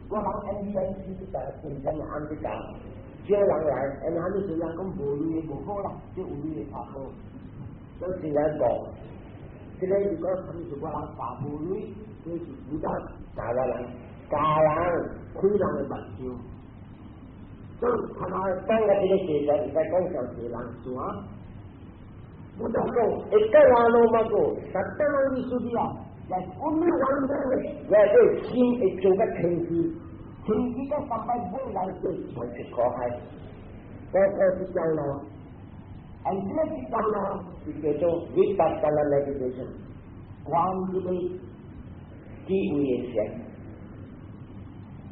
我人 NVIC 就本身就啱啲教，招人嚟，人啱啲小人咁無理無好啦，即係無理嘅發好，都是來講，即係如果佢做個人發無理，佢是負責教人開人嘅目標。所以係咪當日呢個時代，而家講上是人做啊？我就講，一個人都冇個，實際上意思啲啊，係我哋揾到嘅，或者先係做嘅程序嘅實際本來就係可係，嗰個叫做，係呢個叫做叫做 vipassana meditation， 關於啲機會嘅事，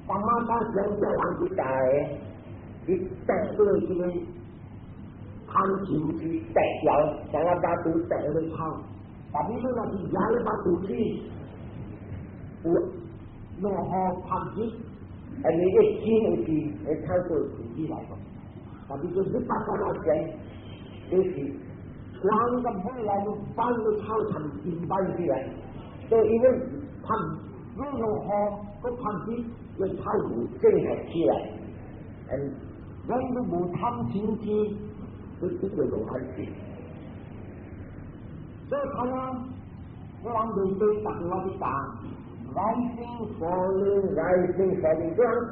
咁啊，當然就係啲大嘅，啲大嘅啲嘅。看情绪代表，想要把毒带回跑，但你说那是压了把毒气，我落河拍击，你一经济来操作自己来的，但你就是把它那钱，就是光个回来就搬个操场进搬起来，所以因为拍落河个拍击要操作正合起来，人都无贪情绪。呢個用很少，所以睇啦，我諗面對特別嗰啲大 rising falling，這樣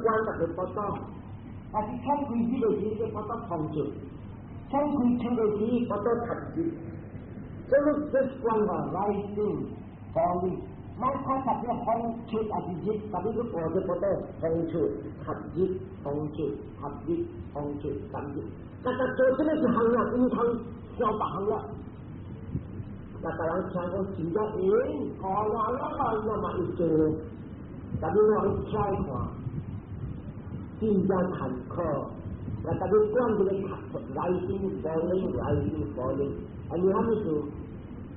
關特別不多，但是參佢知道自己不得放縱，參佢知道自己不得ทับจิต，所以這關話 rising falling，ไม่ค่อยทับเนี่ย放縱อธิจิต，但係ก็พอจะ不得放縱ทับจิต，放縱ทับจิต，放縱ทับจิต。那個做這個是行啦，唔通小白行啦。那個人聽講真咗學啦那麼一做，但係我一猜看，真正坎坷。那個你講這個rising falling，你係咪說，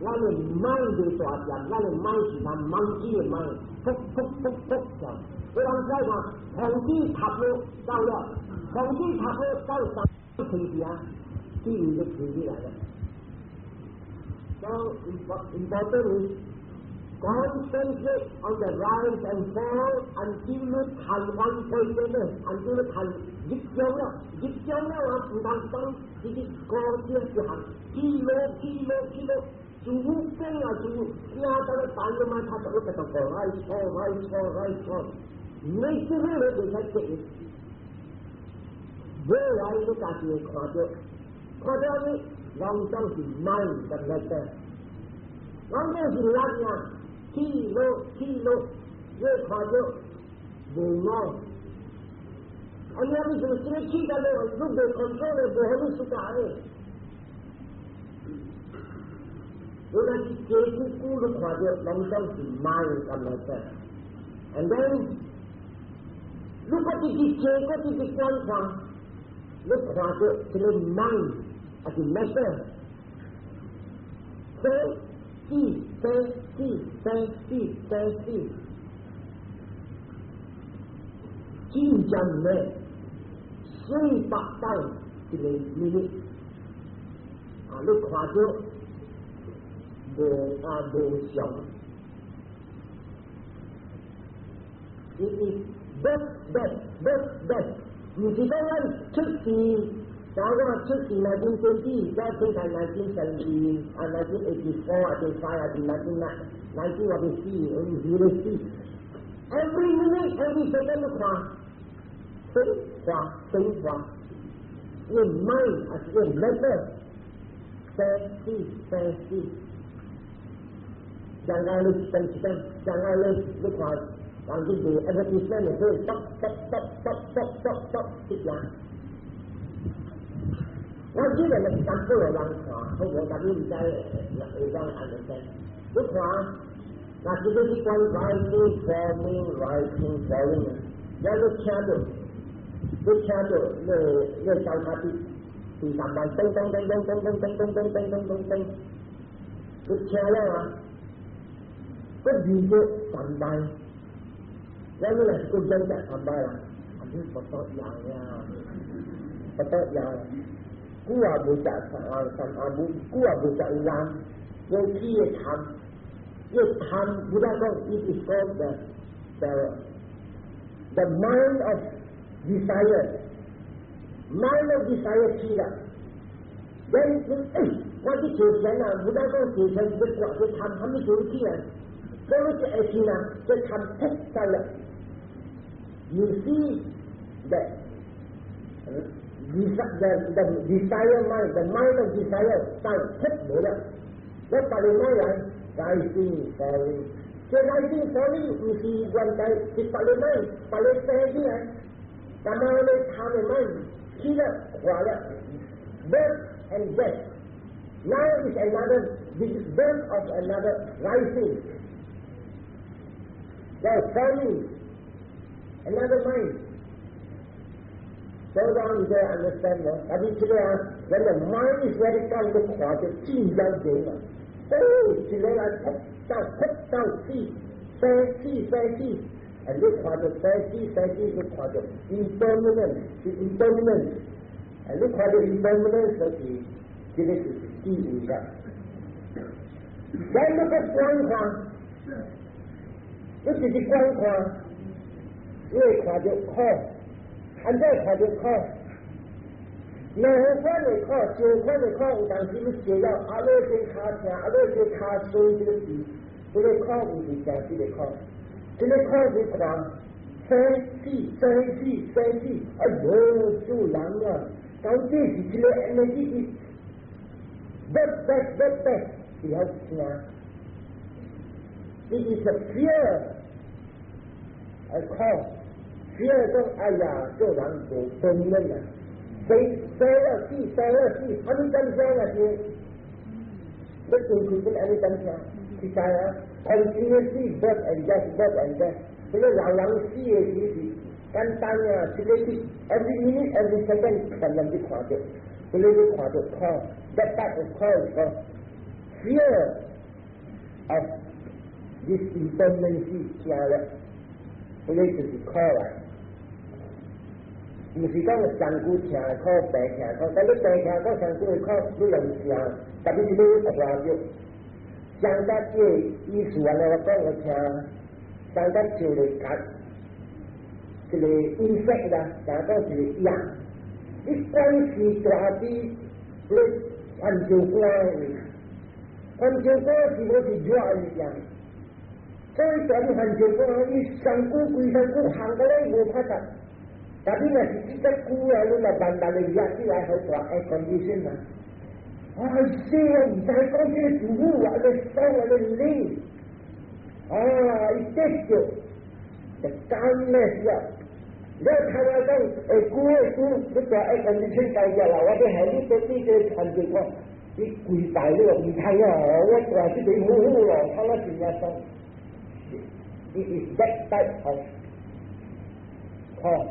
我哋mind就大隻，我哋mind是咱monkey嘅mind，撲就。你諗猜看，紅機塔咯到了，紅機塔咯到上。情緒啊，自然嘅情緒嚟嘅。So important is concentrate on the rise and fall until you ทันวันเคยเป็นเลย until you ทันยึดโยงแล้วอ่ะ唔ทันต้อง自己過啲事行，kilo 做兵啊做，壓到你彈咗嘛，他就會繼續過right，你知唔知你哋睇嘅？未來你家己會看到你當中是mind的那個，當中是力量，kilo，越看到無我，你係咪就係呢個咧？如果 control 不好，你是假的。原來是結構都看到當中是 mind 的那個 ，and then 如果自己結構自己觀察。你看到這個 mind 係 matter， 生真正嘅300到這個minute，你看到無常，it is best。唔是講出事，講出事1920，而家先係1970，1984，1984我哋試，every minute every second 都看，升華，因為 mind 係因為 matter， fancy，將來你看。人哋做 advertisement 嚟，佢得啲人。我知道你咁多人看，佢我特別唔知你講係咪先？你看，嗱，這個是關 rising falling，有個聽到，你手卡啲第3班，叮，佢聽咧嘛，佢預咗3班。因為個真正係咩啦？係啲不得了呀！古話冇實古話冇實人，有啲嘢貪，不得講，it is called the the mind of desire. Mind of desire 去了 then 我去求钱啊，不但讲求钱，就贪，还没求去啊，所以就爱去啊，就贪太大了。You see that the desire mind, the mind of desire 但太没了，那把你买来rising falling，这 rising falling 不是原来是把你买，把你飞起来，那么你贪的买。去了，花了 birth and death. Now is another birth of another rising. There's falling, another mind. So long you don't understand that. I mean today, when the mind is very strong, the heart is 紧张紧了。today I put down, see, say. And this part of 30, this part of impermanence, and this part of impermanence that is key that. Then look at 光框，这只是光框，越看就靠，现在看就靠，两块的靠，九块的靠，有当时你写到阿拉先卡车，阿拉先卡水这个字，这个靠不是正式的靠。这个靠是光，生气，哎呦，就难了。到底是这个 energy 是不要听。It is a fear, a call. Fear 说哎呀，就人无分了啦。谁了死，还没真相啊是？不就是这还没真相？是啥呀？ continuously birth and death， 这个老人死的时是简单啊，这个是 every minute every second 可能去看到，这个去看到 call that type of call is called fear of this impermanency 加了，这个就是 call 来，唔是讲个上古听 call 白听 call， 但你白听 call 上古的 call 你能听，特别是你看到。上得这意思啊，我讲我听，上得就嚟讲，这个 insect 啦，上得就是羊，一关是大啲，你环境关，环境关是我是抓一样，所以讲环境关，你上古归上古，行过来无拍得，但係若是一隻股啊，你咪慢慢嚟壓起來好大 air condition 啦。I see and I continue to move at the soul of the lead. It takes you the calmness up. That's how I go. A good, this air condition 計嘅啦，我哋係呢個呢個環境喎，啲攰大呢個唔係啊，我話啲你好好咯，睇得見一生。It is that type of call.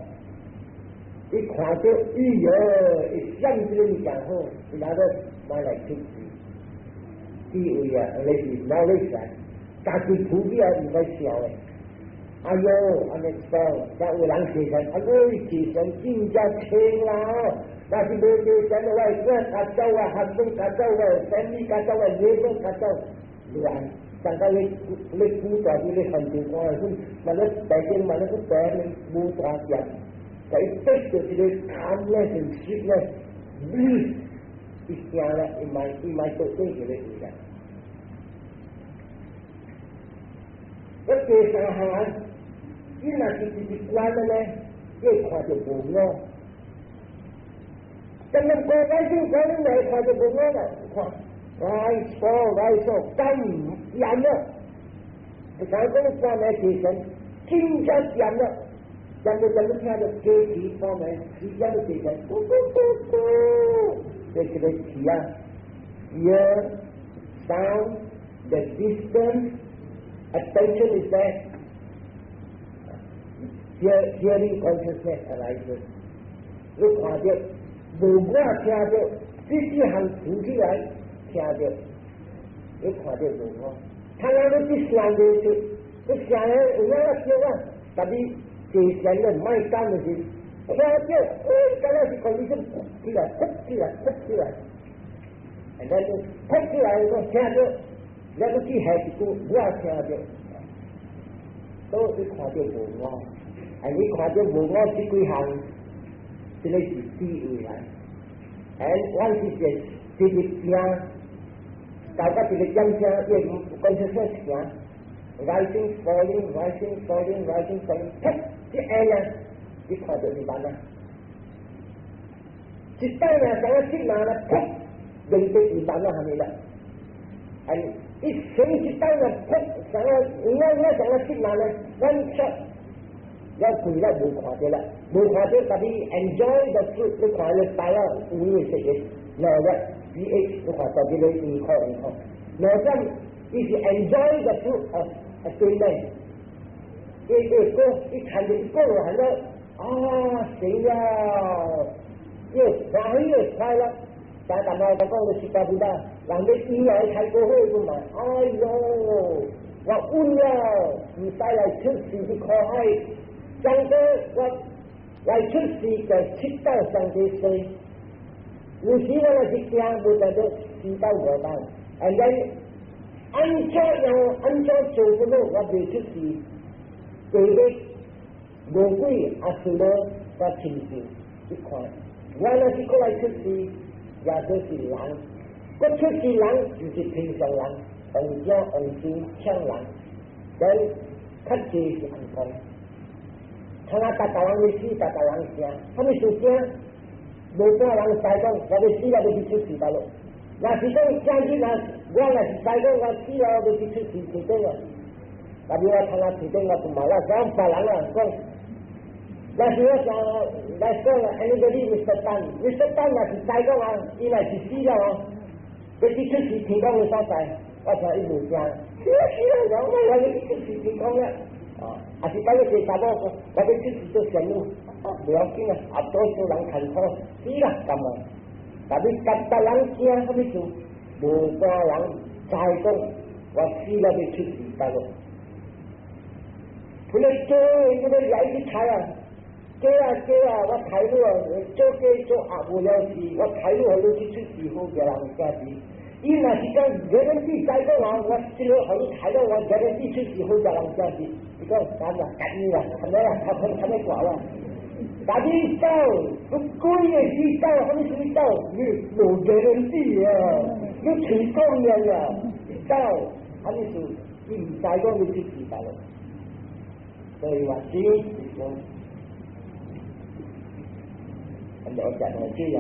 你看到哎呀，一想起你講好，你拿到買來出去，地位啊，你是腦力上，家己土地啊唔該笑嘅。哎呦，安尼講，但有人寫成，哎呦，寫成真正清啦，但是冇寫成嘅話，我家走啊，學生家走啊，生意家走啊，業務家走，亂。上個你估到你環境關係，咪你大經咪你個病你冇大隻。在這個這個 calmness and sweetness bliss 一下了，一買做這個的嘢。我介紹下，你那是關的呢，一看就無我。咁樣個解釋講你嚟看就無我啦，看，來說，咁人啦，你睇嗰個關係其實真正人啦。人哋聽到機器方面，時間都記緊，這個的詞啊 ，hear, sound, the distance, attention is there, hearing consciousness arises。你看到，無我聽到，這幾行浮起來，聽到，你看到無我，睇下你啲聲嘅時，你聲嘅有哪個啊？特別。這些人買單的是，看到，剛才是講你是撲起來，然後就撲起來，我聽到，那個機械是我聽到，都是看到無我你看到无我这几项，这个是智慧来。我是一日行，大家一个讲声，也唔讲出说行。rising falling rising falling rising falling， 啪，这下呢，你看到2万啦。一单呢，想要7万啦，啪，2到2万啦，係咪啦？一成一單呢，啪，想要想要7萬呢，one shot， 要貴啦，冇看到啦，冇看到，但係 enjoy the fruit， 你看到大家有嘢食嘅，來啦 ，BH， 你看到幾多2塊2塊，來咁，你是 enjoy the fruit of agreement， 一看到一個人喺度，啊，死了。越欢喜越快乐，但係我講嘅實在唔得，人哋以為睇過去㗎嘛，哎呦，我暈了，唔使嚟出事啲可愛，上個我嚟出事就7到3歲，有時我係驚，冇就到4到5班，然後按照做什麼我未出事，對嘅魔鬼阿是咯，我親自一看。我那是過來出事，也就是人。個出事人就是平常人，紅將紅線搶人，咁較濟是唔同。看下大人會死，大人聲，他們說聲，無半人使講，我哋死了就去出事吧咯。那是講將軍啊，我那是使講我死了就去出事，是真嘅。但係我看下是真我唔係啦，講別人啊講。那是我想來講啊 ，anybody Mr. Tan 那是再講啊，伊那是死了哦，佢啲出事天光嘅所在，我就一路聲，死了，我係出事天光嘅，啊是講佢查某個，我哋出事都上路，唔要緊啊，多數人看錯，死啦咁啊，但係夾人驚，咁樣做，無個人再講，我死了就出事大陸，佢哋做嗰啲嚟啲菜啊。做啊！我睇到啊，做無聊事，我睇到好多去出事好嘅人家子。伊若是講人哋再講啊，我即係可以睇到我人哋出事好嘅人家子。你講啱啦，緊要啦，係咪啊？睇咩話啦？但係走，佢貴嘅是走，係咪是走？你冇人哋啊，你全講人啊，走，係咪是？你唔再講你出事大咯。所以話只係我講我知啊，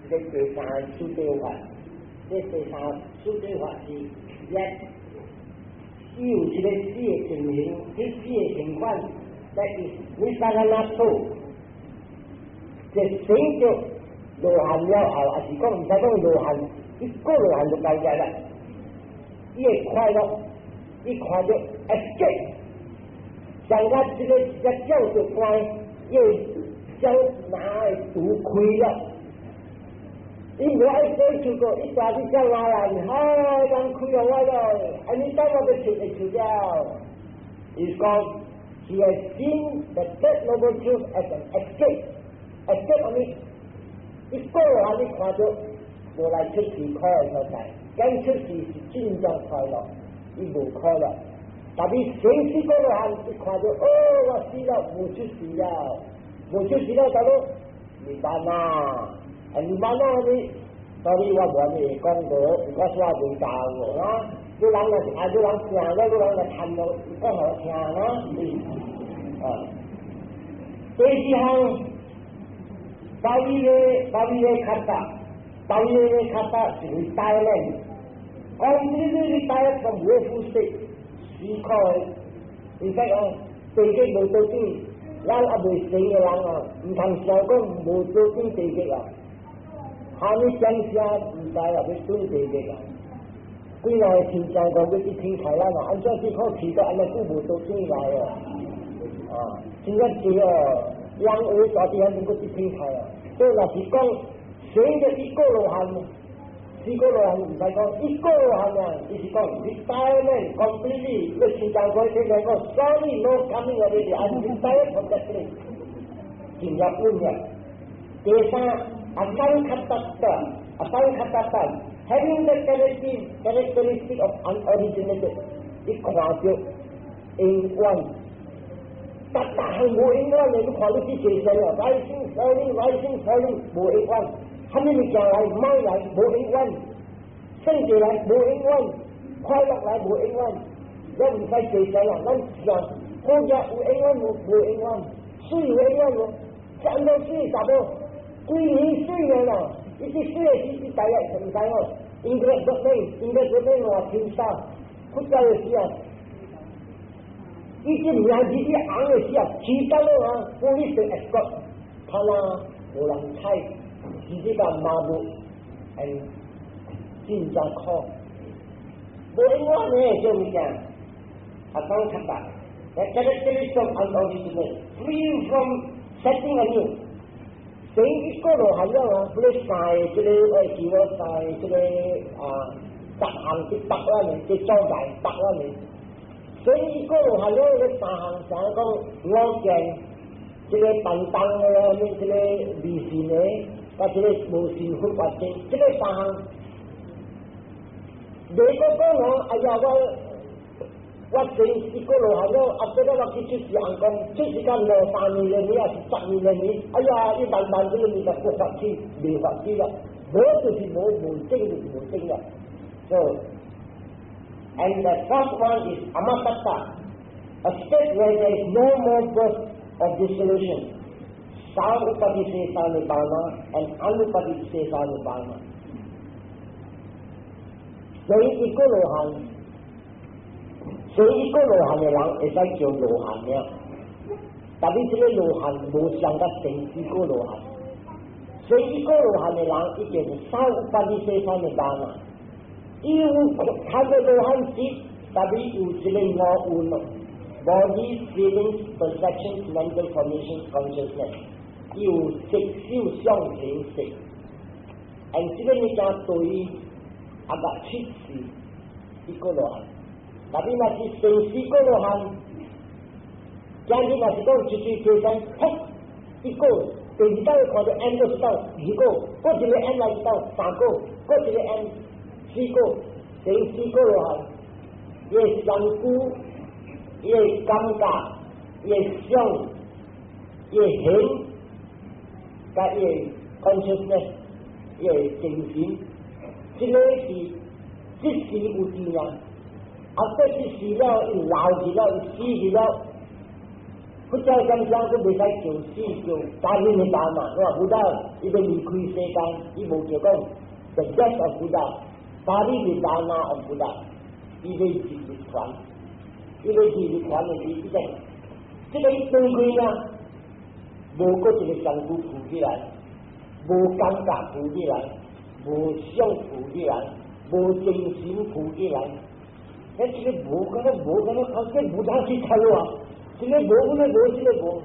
這第三處理法，這第三處理法是一有一個死嘅情形，這死嘅情況，但是你三個拿錯，就成就羅漢了後，還是講唔使講羅漢，一個羅漢就夠嘅啦，伊會快樂。一看到 escape， 像我這個叫做乖，又想拿來毒虧了。因為愛追求過，一抓就叫我人，人虧了我了，你當我嘅出了。Is called he has seen the third noble truth as an escape. Escape 係咪？一個人你看到無來出事快樂所在，咁出事是真正快樂。伊無可能，但係成世個個人一看到，我死了，無出事了，無出事了，大佬，你辦啊？你辦啊你，所以我冇你講過，我說我會教我啊，你人啊，你人聽了，你人就聽到，講好聽啊，第二項，道理嘅看法是會帶嚟。你帶一個無膚色，思考嘅，而且講地極無到邊，咱也未死嘅人啊，唔通想講無到邊地極啊，下面講聲唔知啊，要對地極啊，幾耐天上講嗰啲天台啦，按照啲可期待，按照都無到邊來啊，真一啲哦，人會做啲喺嗰啲天台啊，所以若是講死嘅一個路行。四個路行唔使講，一個路行啊，意思講 retirement completely，你先講佢哋講 sorry no coming already，I retired from that place，進入半日。第三，阿三級得得 having the characteristic of unoriginated, it qualifies in one. Tất cả hành vô in one này, nó quality chế sanh là rising, falling, vô in one. Hắn đi chàng lại, mai lại, vô in one. Sinh trị lại, vô in one. Khoai lạc lại, vô in one. Đó mình phải chế sanh là, nó chàng, cô gia vô in one, vô in one. Suy vô in one, chẳng đâu suy, sao đâu. Quy nghĩ suy này nào, ít suy là chỉ tại lại, thành cái không. Ingrid gốc đây là thiên sa. Phút ra là gì à? Ít những gì đi ăn là gì à? Chỉ ta lo à, police escort, thằng nào vô làm thay, chỉ cái mabu, and chính gia kho. Vô anh nói này cho mình讲, akan kata, the characteristic of unoriginal, free from setting anew. Saying iko lo hanya lah, boleh sai, boleh kira sai, boleh tak hang tak lah ni, kecau dah tak lah ni. Saying iko lo hanya boleh tahan, saya kau ngogeng, boleh pantang ni, boleh di sini, boleh musim hut pasti, boleh tahan. Deko kau ayah kau, waktu iko lo hanya, apa dah waktu cuci angkong, cuci kan lo tani ni, asyik ni ni, ayah ini ban tu ni tak kuat sih, dewa sih lah, boleh tu boleh lah. So, and the first one is amatata, a state where there is no more birth of dissolution. Sang upadisesa nibbana and anupadisesa nibbana. Jadi iko lohan. Jadi iko lohan ni lang, esai kau lohan ni. Tapi sini lohan, bukan kat iko lohan. Jadi iko lohan ni lang, itu sang upadisesa nibbana. Iu kada lohan sih, tapi sini no uno. Body, feelings, perceptions, mental formations, consciousness. Iu xiang ling sik. And sini ni jatuhi agak cipsi iko lohan. Tapi masih sensi iko lohan. Jadi masih kau cuci cuci hek iko. Kita kalau end tu tahu iko. Kau jadi end lagi tahu sako. Kau jadi end siko. Sensi iko lohan. Ye sangku, ye kamka, ye siang, ye hen, kat ye consciousness, ye sensi. Sini sisi utinya. Apa sisi lah, lau gila, isi gila. Kucai kan siang tu bisa kau, cari ni dana. Wah Buddha, itu likui sekan, ibu kau. The death of Buddha, cari ni dana of Buddha. Itu jiwit kuan. Itu jiwit kuan ni itu. Sini tunggunya, buku jadi sanggup pujian, bukan tak pujian. 无相苦的人，无真心苦的人，这个无可能，他这不他去看了啊，这个无呢，这个无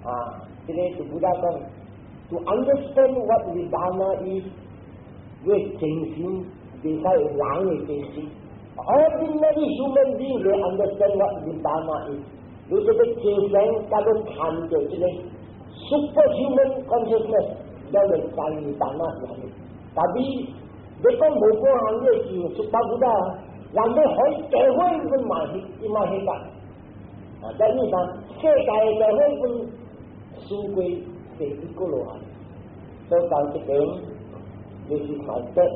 啊，这个是不大讲。To understand what Nibbana is, with 真心，比较人的真心。Ordinary human being they understand what Nibbana is. 有这个精神，他都看着这个 superhuman consciousness，叫做在Nibbana里面。 Tapi mereka buku hanya si suka Buddha, yang berhoi kehoi pun masih tak. Jadi kan, sekali kehoi pun sungguh seiko lohan. So kalau sekarang, jadi macam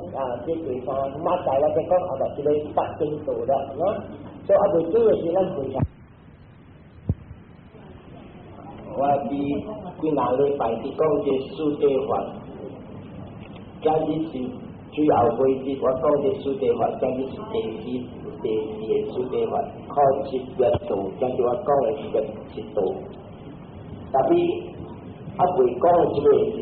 jadi sama macam lah kita ada sudah tak tentu dah, ya. So ada tu silang bercakap. Wabi kunale pai ti kong Yesus dewa. Jadi si主要會啲我講嘅數地法，將啲地嘅數地法開始越做，將啲我講嘅越接到。但係一會講之類啲，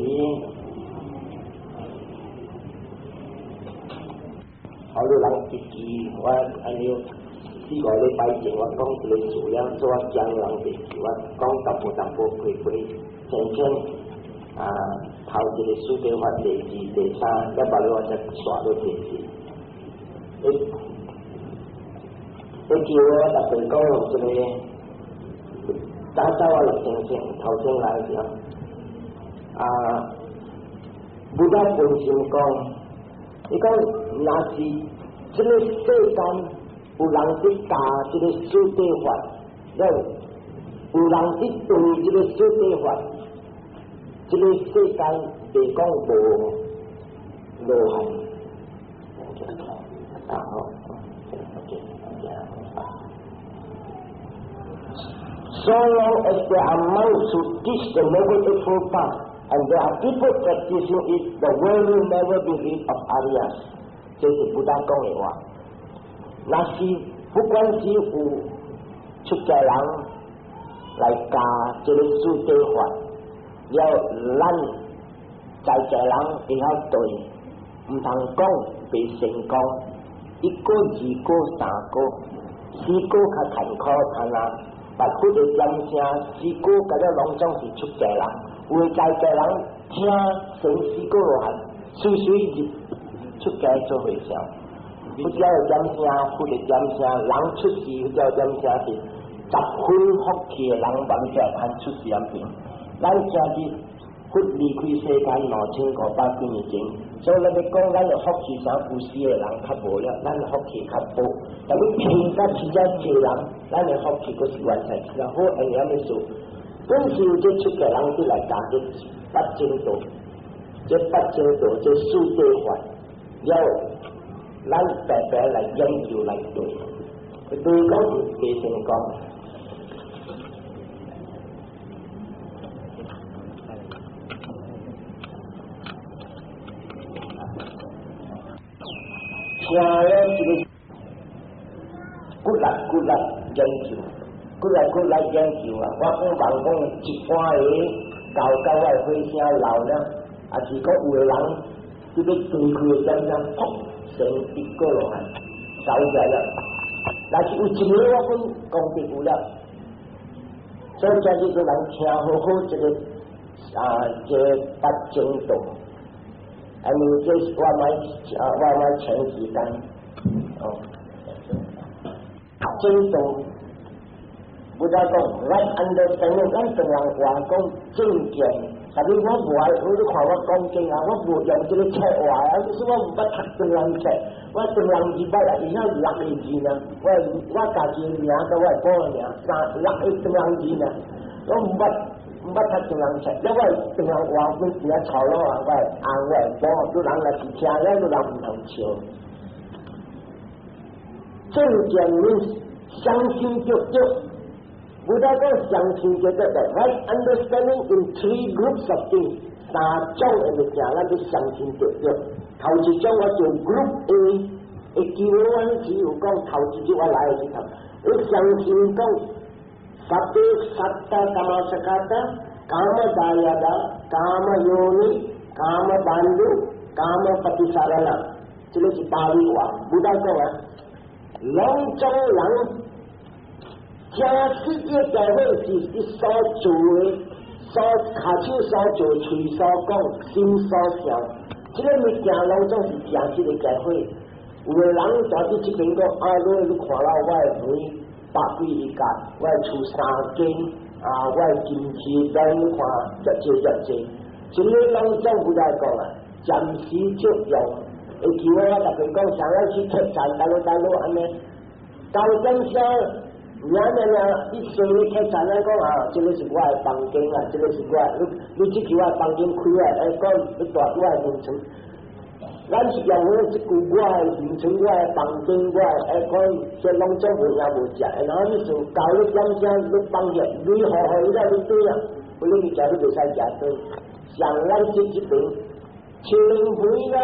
我哋諗自己，我按照呢個禮拜前我講之類做呀，做將人哋我講淡薄佢正頭一個數地法第二、第三，一把你話就刷到第四。你叫我特別講落這個打走我六正頭先來嘅時候，Buddha 本身講伊讲若是这个世间有人伫教这个守地法，有人伫对这个守地法，这个世间袂讲无无限。So long as there are monks who teach the noble eightfold path, and there are people practicing it, the world will never be rid of Aryas. 这是不但讲的话。那是不管是有出家人来教这个守地法，了咱在家人会晓对，唔通讲袂成功，一个、二个、三个、四个较坎坷看啦。白虎的尖声，四个甲了拢总是出家人，有在家人听成四个落汉，随随入出家做会上。不叫尖声，虎的尖声，人出世不叫尖声是十分福气的人，万只通出世人平。咱今日佛离开世间2500几年前，所以咱要讲咱的福气啥有时的人较无了，咱的福气较多。但你拼甲其他济人，咱的福气佫是完全其他好安尼样做。本是有这出家人伫来教这八正道，这八正道这守地法，了咱白白来研究来对，对讲是袂成功。听了这个骨力研究，骨力研究啊！我讲人讲一般个教到我火声老了，也是讲有个人这个对开的点点，噗，成一个落来，烧起来了。但是有一个我讲功德有了，所以今日个人听好好这个这八正道。I mean, just what my change is done. 正道，不再讲 right understanding， 咱同人话讲正见，但是我无爱，你看我讲经啊，我无用这个册话啊，就是我唔捌读中人册，我中人字捌啊，而且6个字呢，我家己名甲我报个名，6个中人字呢，我唔捌读中人册，因为中人话本时啊吵咯啊，我红我报，都人若是听了，都人唔通笑。正见面相信就不再讲相信就对的 ，right understanding in 3 groups of things， 3种的物件，咱就相信就对。头一种我做 group A， 会记我阮只有讲头一种我来的时候，我相信讲Sate Satta Kama Sakata Kama Dayada Kama Yoni Kama Bandhu Kama Patisarana， 这个是巴利话，不再讲啊。两种人，这世界教会是一所做的，所下手所做，嘴所讲，心所想，这个物件拢总是正式的教会。有个人走去这边讲，你看到我的门100几个，我的厝3间，我的金器咱你看这济，这个拢总不来讲啊，暂时作用。会记我特别讲，想要去客栈，大陆安尼，到点时你随你客栈来讲啊，这个是我的房间啊，这个是我，你这句我的房间开啊，讲你大我的名称，咱是用我这句我的名称，我的房间，我的讲这拢总无影无食，然后你就教你点声，你放下，你好好你来你对啊，不然你家你袂使食对，像咱这边清肥啦。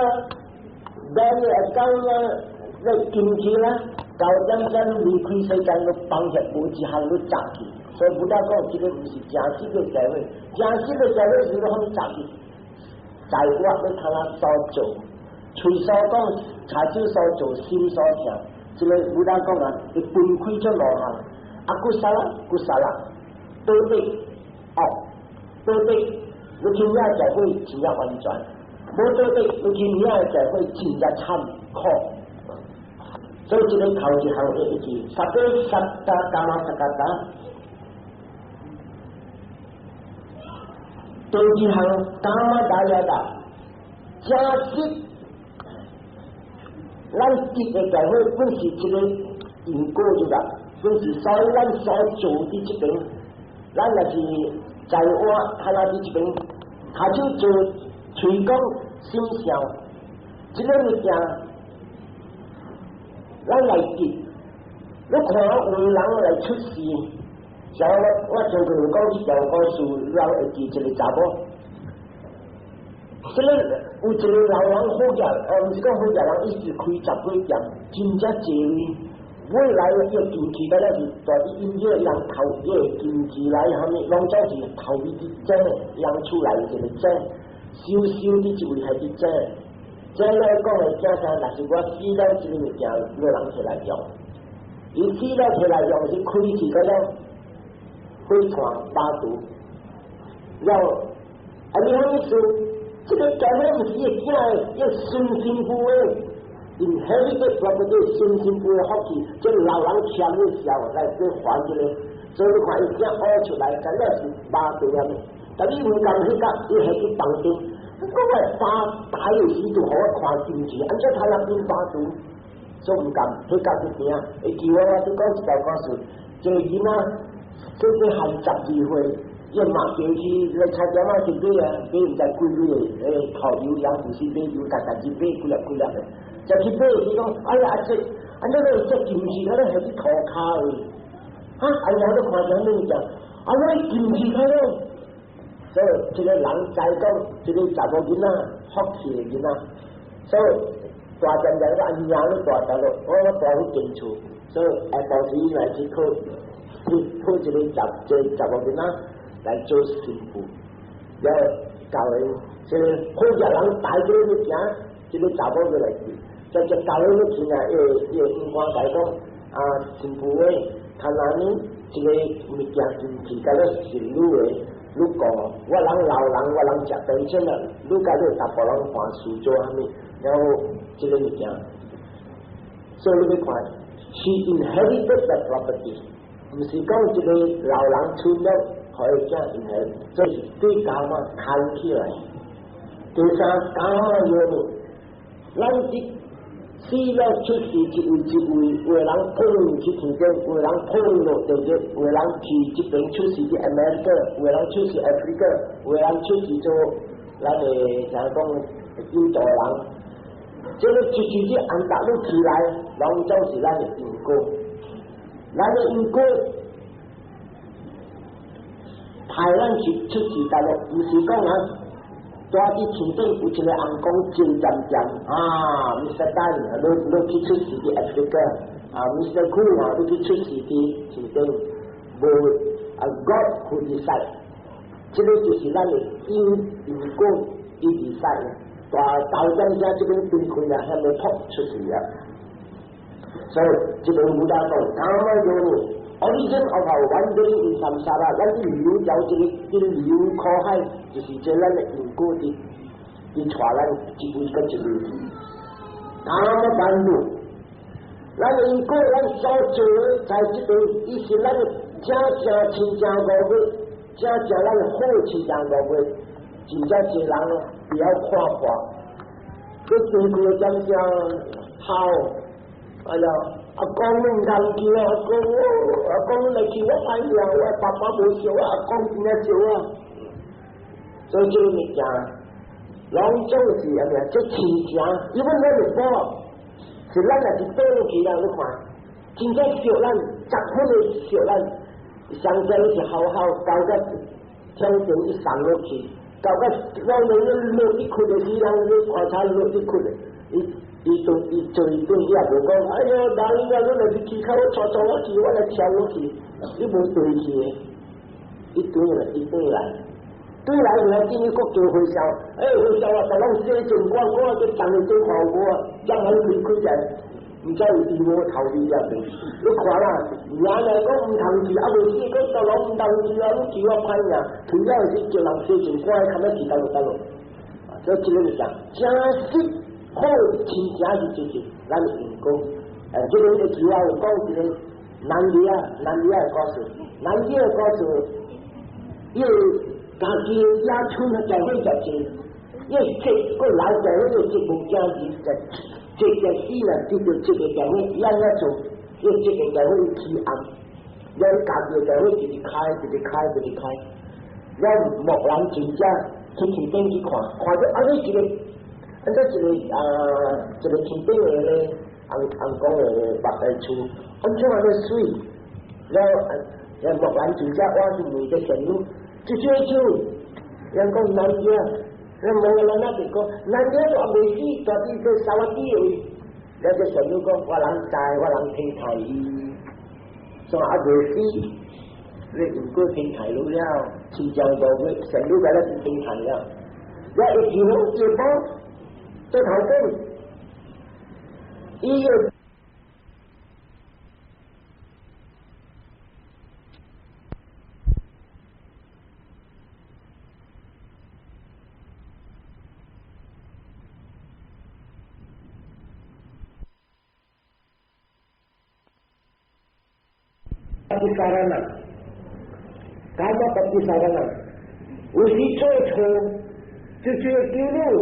咱也讲啦，那金器啦，到点阵离开世间都放下，无一项都杂去，所以不但讲这个不是正式的社会，正式的社会是拢杂去，在我你看他所做，嘴所讲，下手所做，心所想，这个不但讲啊，你分开出路行，骨杀啦，对不对？对不对？你今日社会只要完全。无对对，你去你爱社会真正惨苦，所以这个头一项的一句，萨多萨达伽玛萨嘎达，第二项伽玛达亚达，假设咱结的教会本是一个因果就啦，本是所以咱所做的这边，咱也是在我看到的这边，他就做推广心向，这个物件，咱来结，你看有人来出事，像我曾经讲一条故事，人会记一个查某。这个有一个老人好业，唔是讲好业人，一直开10几店，真正济位。未来要经济，咱是在音乐人投，经济来后面，拢总是投伊啲正，养出来一个正，收的一位还是正。正来讲来正啥，但是我死了这个物件，有人摕来用。伊死了摕来用是开起嗰种飞船巴毒，然后你好意思？这个教会不是一件要顺心不为，inherited property 顺心不为福气，这老人欠的时候来去还这个，所以你看伊这挖出来，真的是巴对啊！但你唔敢去甲，你系去绑定，我话巴大有时就好看进去，按照他那边巴毒，所以唔敢去甲去听。会记我就讲一条故事，这个囡仔最近还12岁。要马叫去来参加马去买啊，买唔知几个烤油养护士买油，家己买几粒的，就去买是讲，哎呀这，这金鱼他咧系啲涂骹的，哎呀都看上你讲，那金鱼他咧，所以这个人在讲，这个查某囡仔福气的囡仔，所以大阵阵个阿娘都大阵咯，我大去进厝，所以到时来去考这个查某囡仔。来做媳妇，然后教人，这个好些人带这个物件，这个查某就来去，在这教人的钱啊，因光来讲媳妇诶，他那呢这个物件进去，甲咧是女诶，你讲我人老人，我人食饭钱啦，你甲你大部人看事做虾米，然后这个物件，所以你看，she inherited the property， 唔是讲这个老人出了。可以这样来，这是对家嘛看起来。第三，家嘛有呢，咱这死了出事一位，有人碰去天津，有人碰落地铁，有人去这边出事去 America， 有人出事 Africa， 有人出事做咱的像讲印度人，这个一去按大陆起来，拢总是咱的因果，咱的因果。派咱去出事大陆，唔是讲抓啲前阵有一个红公真渐Mr. Dan， 你去出事啲 Africa， Mr. Cool 你去出事啲前阵，无God who decide， 这个就是咱的因果伊 decide， 大真家这边对开啦，还没扑出事啊，所以这边冇得讲，啱啱有呢。Origin of our wandering in samsara， 咱啲旅游有这个旅游靠海，就是这咱的因果的，带咱一位跟一位去。那么办路，咱的因果咱所做在这边，伊是咱正亲正五个，正咱的好亲正五个，真正些人不要看破，佢对佢真正好，哎呀。公唔通叫阿公来叫我拍料，我爸爸冇笑，阿公點解笑啊？所以這個物件，攏總是係咪？即親情，因為咱嘅寶是咱係是對起啦，你看，真正笑咱，10分嘅笑咱，上真是好好搞個天平一上落去，搞個我哋落一窟嘅時間，你看差落一窟嘅，伊做伊也無講，哎呀，人家你來去起口，我坐我去，我來跳我去，你無對去嘅，一堆來，對來就係今日國做會笑，會笑啊，就攏寫盡光，我就等你做效果，將佢開就，唔知有義務投資入邊，你看啦，人嚟講唔投資，未試過就攞唔投資啊，你叫我批呀，佢有時叫人寫盡光，看得起得落，所以這個就講，真實。好，親情是就是咱的因果。這個嘅主要講一個南里的故事，南里的故事，因為家己野村嘅教會就係，因為這個老教會嘅節目家己就这件事呢，就叫这个教会，让我做，因为这个教会起暗，让教会教会一直开，让莫人真正去天顶去看到安尼一个，安怎一个天顶的咧，红光的白的厝，安怎安尼水，让莫人真正我是为着神路，就人讲男仔。那冇人那边讲，男仔就未死，到底佢收一啲嘅，有隻神佬講，我人大，我人聽提伊，所以未死，你唔該聽提佬了，市場度佢神佬嘅咧聽提了，一條路一波，最頭先，伊個。sarana, kama pati sarana, usi chocho, cucu dulu,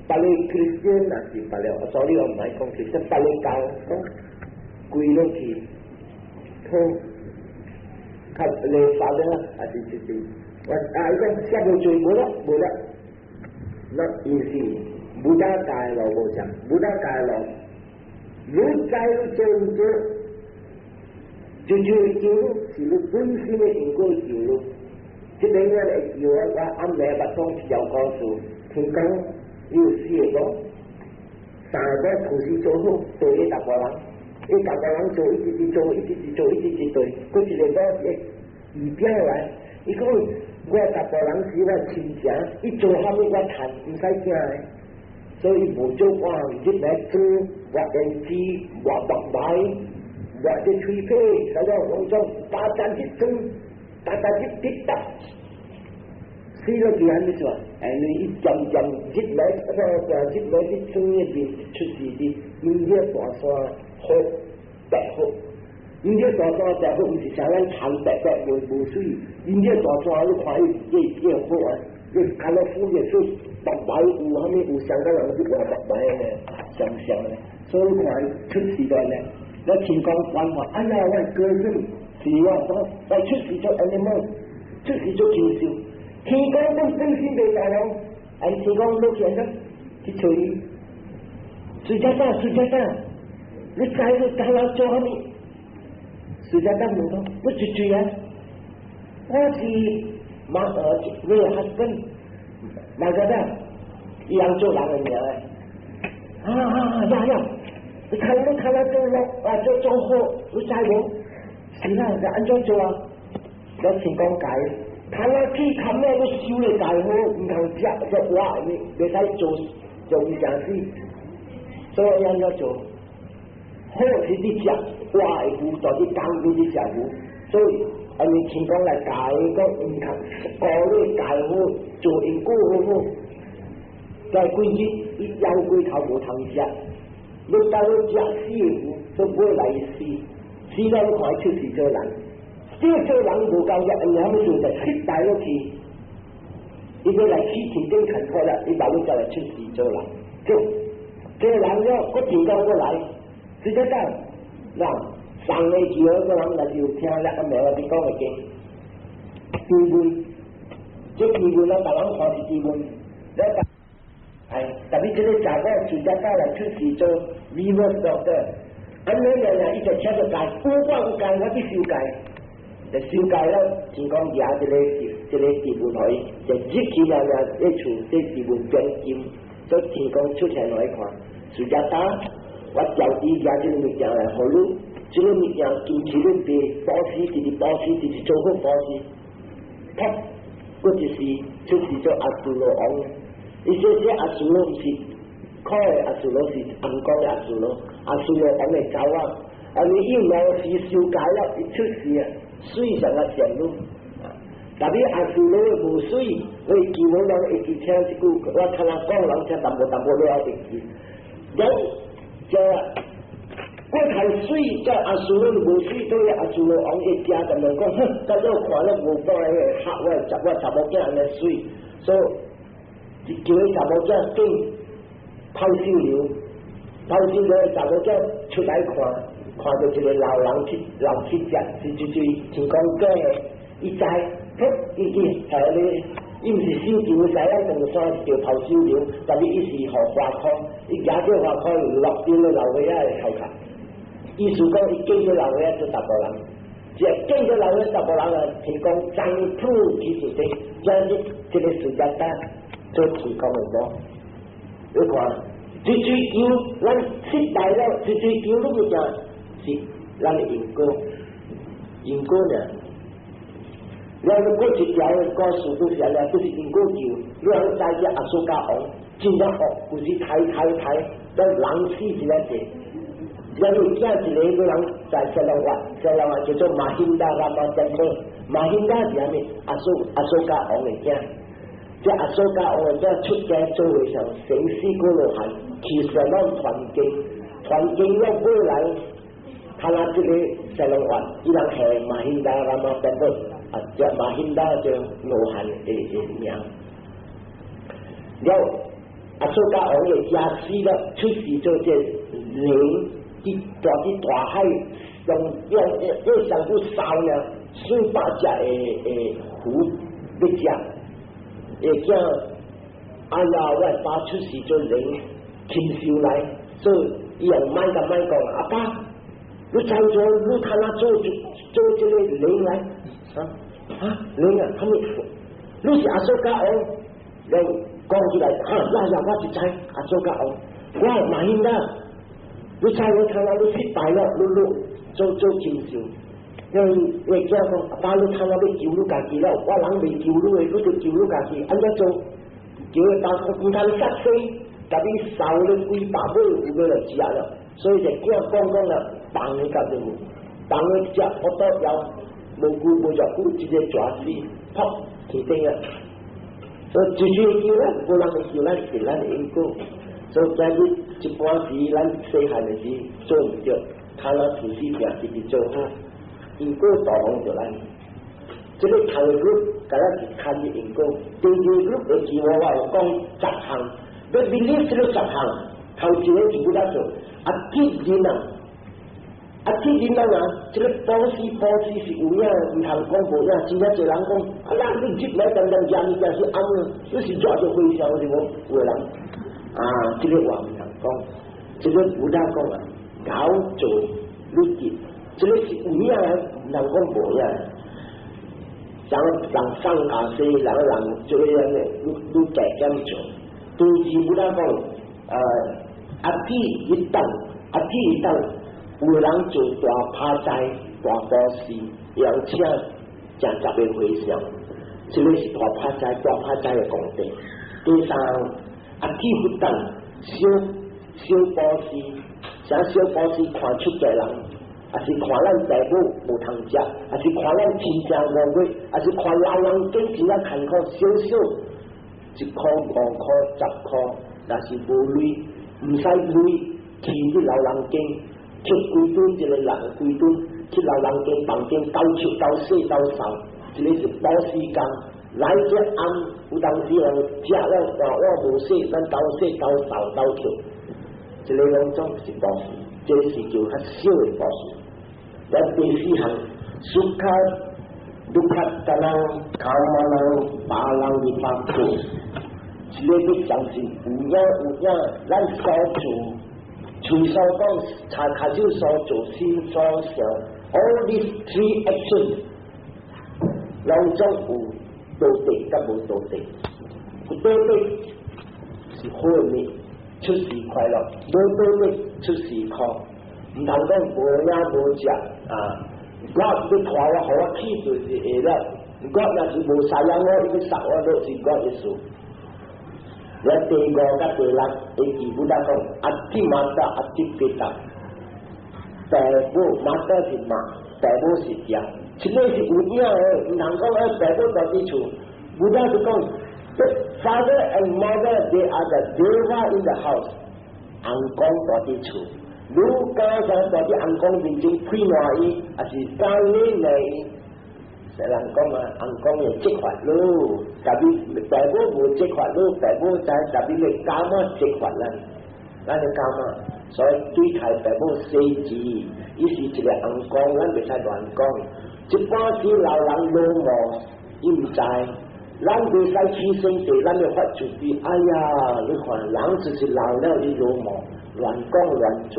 paling Kristen nasi paling, sorry om my Kristen paling kau, kuilo ki, tu, kalau father ada cucu, itu siapa cuci bola, not easy, Buddha kaya lo bocah, Buddha kaya lo, lu kaya cuci jujur itu silu pun sini ingkul silu. Sebenarnya itu am lebat tong jauh kausu, tingkang usia itu, sahaja kursi jauh tu tak orang, tak orang jauh itu, kau tidak tahu ibiar lah, itu gua tak orang siapa cinta, itu kami gua tan, misalnya, so ibu jauh orang jadi tu, buat energi, buat baik. Buat dia cuipe, kalau orang baca itu, kata kita, sila dia ni semua, ini jam jitlah, jitlah itu ni cuci di India bahasa hok, tak hok, India bahasa tak hok mesti jalan cantik tak bersui, India bahasa lu kaya dia hok ah, kalau punya tu tak baik, kami usang kalau tu tak baik, siang ni, so lu kaya cuci dah ni. 那情况反话，哎呀，我个人是话说，我出事做 animal， 出事做禽兽，天光都真心地大佬，哎，天光都见得去吹，水家蛋，你在你大佬做什么？水家蛋唔讲，我追啊，我是你嘅 husband， 马家蛋，一样做男人嘅，呀。你看他做了啊，做好，你加油，是啦，就按照做啊。有情况改，看了去看咩都修嚟改好，唔同只哇，你使做一件事，所以按照做，好是啲只哇股，做啲干嗰啲只股，所以按你情况嚟改個唔同，個你改好，做因果好，在规日一腰龟頭冇通食。你到了假死都不会来死，死到你快出事做人，这做人无够嘅，你还没做就失败咗去。你佢嚟起前丁勤快啦，你把你就嚟出事做人，做人咗，我前頭過嚟，實際上嗱，上嚟住嗰個人嚟就聽啦，咁樣我哋講嘅經，機會，即機會啦，大人看是機會，係，特別這個查嗰全家家嚟出事做 reverse doctor， 咁樣人一直車咗界，不關我界，我啲小界，就小界啦，前講而家這個地盤可以，就一起人一處這地盤獎金，所以前講出錢來看，全家家，我就啲而家這個物件嚟好咯，這個物件見起嚟俾保險，直做好保險，佢嗰就是出事做阿杜羅昂。伊說阿蘇羅唔是開阿蘇羅是暗講嘅阿蘇羅講嚟走啊！你要有是小解啦，一出事啊，水上嘅上路，特別阿蘇羅無水，我叫我兩一支槍一句，我睇下講兩槍淡薄都有一支，有就我睇水，即阿蘇羅無水，所以阿蘇羅講一家咁樣講，哼，咁樣看咧無幫嘅客我十冇驚人嘅水，所以。叫佢查某仔經偷燒料，头先个查某仔出来看到一个老人老七只，像讲假的，伊知，伊下咧，伊毋是手球，使啊长山着头手球，但是伊是互花科，伊举着花科落张个老伙仔的头壳，意思讲伊见着老伙仔做达波人，只见着老伙仔达波人啊，提供张铺技术的，将这个时间单做提供的多，你看。追求，咱失败了，追求那个啥是咱的因果呢。然后过一条的故事就是啥呢？就是因果球，你人在只阿苏加王，真正学，有时抬，咱人死一个者，然后见一个人在西兰花叫做马辛达拉马德克，马辛达是啥呢？阿苏加王的囝。这阿苏加王的囝出家做为上生死过路汉。其实咱传经要过来，他拿这个西兰花，伊人系马辛达拉马德克，这马辛达就罗汉的名。了阿苏加王的家死了，出世做这灵，大海用上不烧呢，数百只的虎的家，也叫阿拉外发出世做灵。亲手来，所以伊用慢讲，阿爸，你在做，你看他做这个灵来，灵啊，他们，你是阿苏加王，然后讲起来，我就知阿苏加王，我马兄啦，你猜我看到你失败了，你做亲手，因为叫讲阿爸，你看到你救你家己了，我人未救你的，你就救你家己，安怎做？叫佢打唔通杀死。甲你烧了几百尾，有个来食了，所以就叫讲了，放你家己无，放你食，我到腰无久，直接抓死，扑天顶啊！所以最救咱，无人会救咱，是咱的因果。所以在你一般时，咱细汉的时做唔着，看咱自己命自己做好，因果导向着咱。这个头路，甲咱是看的因果，第二路的自我有讲10项。你 believe 这个10项，头一个就不得做，铁人啊，这个保持是有影，唔通讲无影，真正侪人讲，咱你入来等人家是暗了，你是抓着回笑是无有人，这个话唔通讲，这个不得讲啊，搞做你入，这个是有影啊，唔通讲无影。人上下世，人做样嘅，你白咁做。第二不得讲，天一等，有人做大趴斋、大保事，邀请正10个会上，这个是大趴斋的功德。第三，天不等，小保事，像小保事看出家人，还是看咱父母无通食，还是看咱亲情无过，还是看老人经济啊坎坷少。1块、5块、10块，若是无钱，唔使钱，去啲老人间，出几吨一个人几吨，去老人间房间斗笑斗洗斗扫，这个是保时间。来只暗，有当时人食了话我无洗，咱斗洗斗扫斗笑，这个拢总是保时，这个是叫较少的保时。咱第4项，苏卡。Dukat tanang kaumanang palang di paku. Silebit yang si unya lan soju. Chui sao kong kajiu soju sin so xiao. All these 3 actions. Long zhong wu do deกับ无do de. do de 是好命，出事快乐；无do de 出事苦。唔通讲无影无食我你拖我，互我气就是会了。我若是无杀人我，伊要杀我都是我的事。咱第5甲第6，基本来讲，天马达，天别达，爸母马达是马，爸母是爹，这个是有影的，唔通讲爸母在啲厝，不但是讲 father and mother they are the deva in the house， 阿公在啲厝。如果想在啲阿公面前亏耐伊，还是教你嚟，成人讲阿公嘅执法咯，特别爸母无执法咯，爸母在特别嚟教乜执法啦，咱就教乜。所以对太父母生字，伊是一个红光，咱袂使乱讲。一般时老人老母，伊毋知，咱袂使起身地，咱就发出去。哎呀，你看人就是老了，你老母乱讲乱做，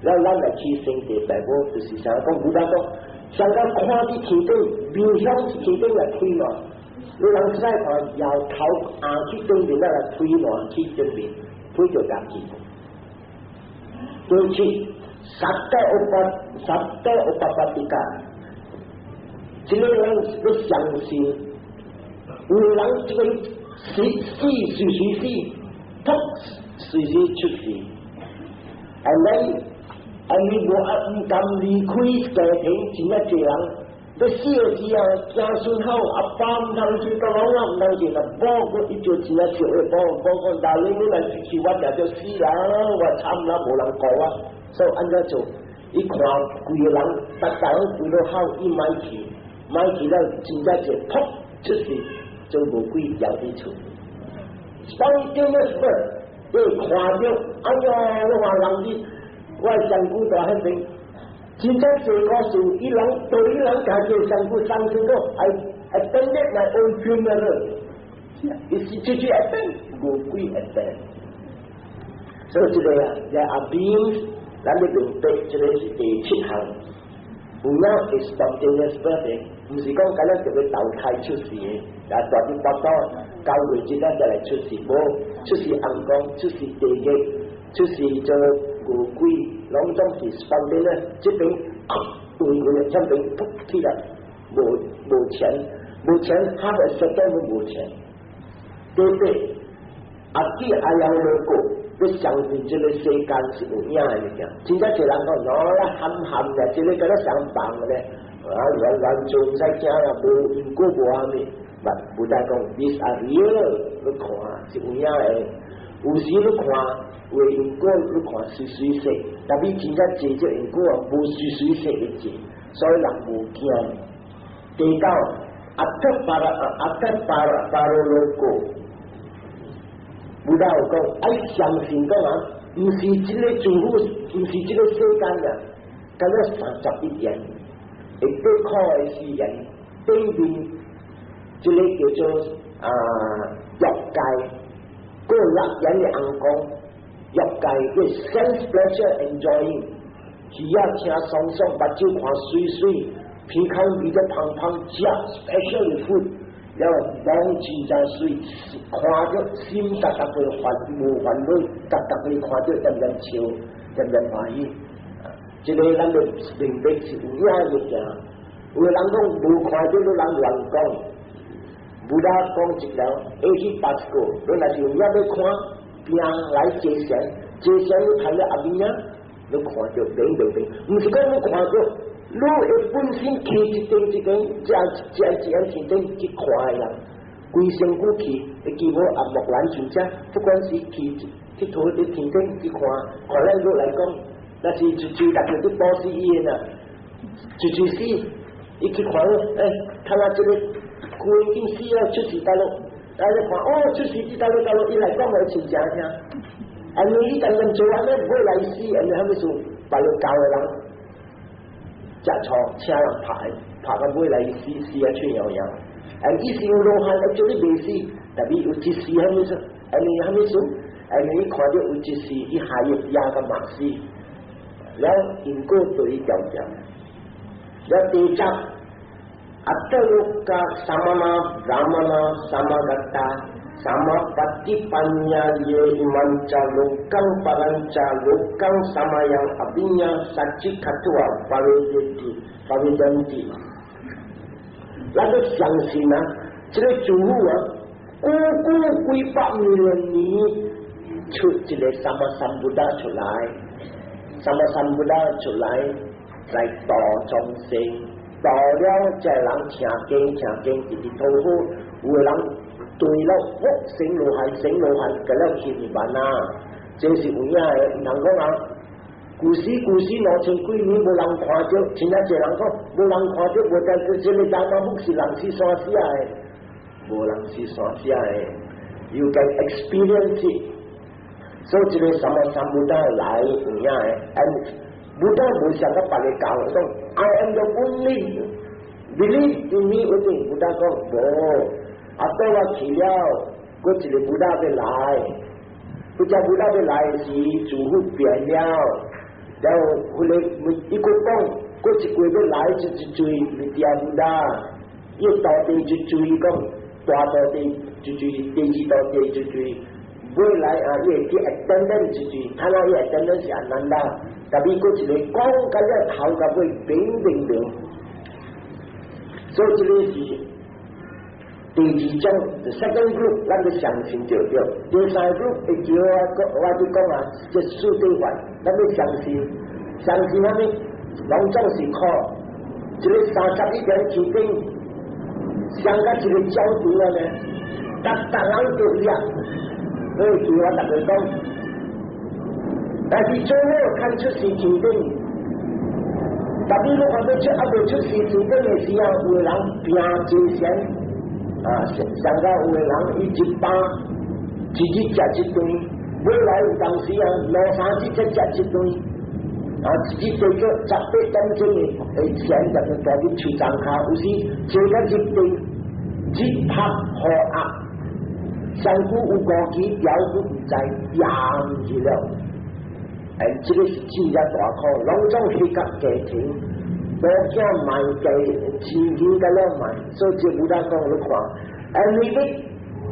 然后咱来起身地，父母就是想讲，有当讲，想讲看伫天顶，面向天顶来推嘛。你人使看摇头硬去对面，咱来推乱去对面，推着家己。对起，十个有八的家，这个人要相信，有人这个死随死，突随时出事，你无敢离开家庭，真一个人。要死的时候，子孙好，阿爸唔通去，到老啊唔通去，那宝个一朝钱啊少的宝讲，大你来去我就死啦，我惨啦，无人顾啊，所以安怎做？伊看规个人，大家拢规到好，伊买去了，真正就噗出事，就无几条的出。当今的事，你看到，哎呀，你话人哋，我上古大迄边。真正这个是伊人对伊人家己上古上升到系等于来安全的了，伊是直接一等无几一等，所以这个啊，在阿边咱哋明白，这个是第七项，有哪会 spontaneous birthday，唔是讲咁样就会投胎出世嘅，但大啲八刀教会之间就来出世，无出世暗光，出世地狱，出世做无鬼。拢总是spontaneous，这边对这边扑起来，无钱，他的实在无钱，对不对？阿弟阿阳老过，要相信这个世间是有影的物件。真正一人讲，啦含的，这个跟他相仿的咧，乱做唔使惊啦，无因果无阿咩，不但讲 this are real， 你看是有影的，有时你看。为因果你看水说，但你真正做这因果无水说的做，所以人无惊。第九，阿特巴罗罗果，不但有讲，爱相信讲啊，唔是这个政府，唔是这个世间的，咁样31年，会对靠的世人，对面这个叫做欲界，个6人的红光。欲界嘅 sense pleasure enjoying， 耳仔听爽爽，目睭看水水，鼻孔味得香香，食 special food， 然后望真正水，看着心达达嘅无烦恼，达达嘅看着点点笑，点点欢喜。这个咱就明白是有影物件，有人讲无看着，有人乱讲，不大讲一条，80个，你若是有影要看。病来接线你睇了阿边啊，你看着明，唔是讲你看着，你会本身起一点，这样天顶去看的人，规身躯去，你见我阿木兰全家，不管是去坐喺天顶去看咱路来讲，那是就大家啲保险医院啊，就是伊去看看下这个规件事啊，出事大陆。大家看，出事大陆，伊来讲我亲家听，你等人做完咧，唔会来死，你係咪做白路教嘅人，食錯，請人拍到唔會來死啊出樣樣，伊是有路行，叫你未死，特別有一時係咪說？你係咪說？你看到有一時，伊下日壓個馬死，然後因果對伊調整，然後第7。Ataloka samana ramana samagata samapati panyaya imanca lokang paranca lokang samayang abinya saci katua pavidanti lalu相信这个主啊几百million年出这个Sammasambuddha出来Sammasambuddha出来来度众生到了这人听经，一直讨好，有的人对了生罗汉，给了去涅槃啊，这是有影的，唔通讲啊。故事两千几年无人看到，真正一人讲无人看到，无但是这个大马木是人是山死的，无人是山死的，you can experience it。所以这个什么三不达来有影的，不但无想到别个教我讲 I am the only believe in me 我哋不但讲无，啊到我去了，我一个不达要来，不只不达要来时，主妇变了，然后后来一个讲，我一个要来就一追，第二不达，要到地就追讲，大到地就追，第二到地就追。未来啊，也啲 attendance 就住，睇下啲 attendance 是安难啦。特別嗰一個講緊一頭嘅會平平平，所以呢是第二種 the second group，咱要相信就對。第三 group 會叫我就講啊，即係數對法，咱要相信，相信乜嘢？攏總是靠，即係31點起定，上個一個焦點啊呢，逐人都一樣。所以叫我大家講，但是最後看出是前定，特別如果要出是前定嘅時候，有人拼真錢，啊，上到有嘅人伊一包，自己食一頓，未來有當時啊，兩三日才食一頓，啊，自己做咗18點鐘嘅錢，就帶去出站卡，有時做咗一頓，一拍好壓。上古有高級，表古唔知，也唔知了。這個是真正大苦，攏總係甲家庭，無驚賣家，錢錢咁樣賣，所以就冇得講你看。你要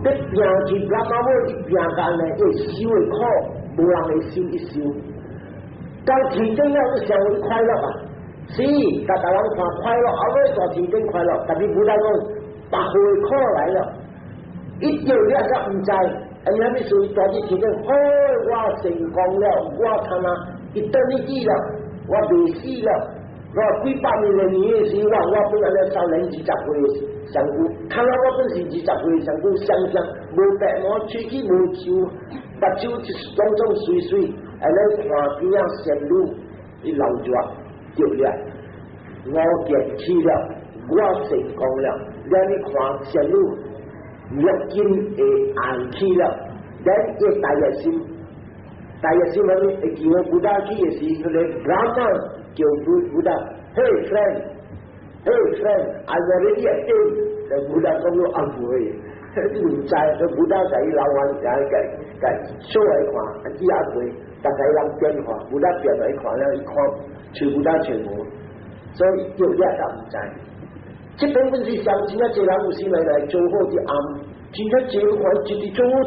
拼去幹嘛？我一拼幹呢，要受嘅苦，無人會受一受。到天頂了，你想會快樂啊？是，大家人看快樂，後尾說天頂快樂，但係冇得講，白會苦來了。一叫你也唔知，你係咪屬於大啲天頂？我成功了，我看啊，一等你記了，我未死了，我幾百年嘅年嘅時，我本來咧少年20歲上古，看啊我本是20歲上古，想無白毛喙齒無手，目睭就是種水水，你看邊樣線路，你流咗掉了，我見起了，我成功了，你看線路。若見硬起了，咱要大熱心嗰啲，會叫我布達去嘅時，佢哋 Brahma 叫布達 ，Hey friend，I already attend，就布達講咗暗號嘅，唔知，佢布達就老闆就show嚟看，一下佢，大家人變化，布達變嚟看了，一看，全布達全無，所以有啲人唔知。這本本是相親啊！這人有時來做好啲暗，真正這個環節做好，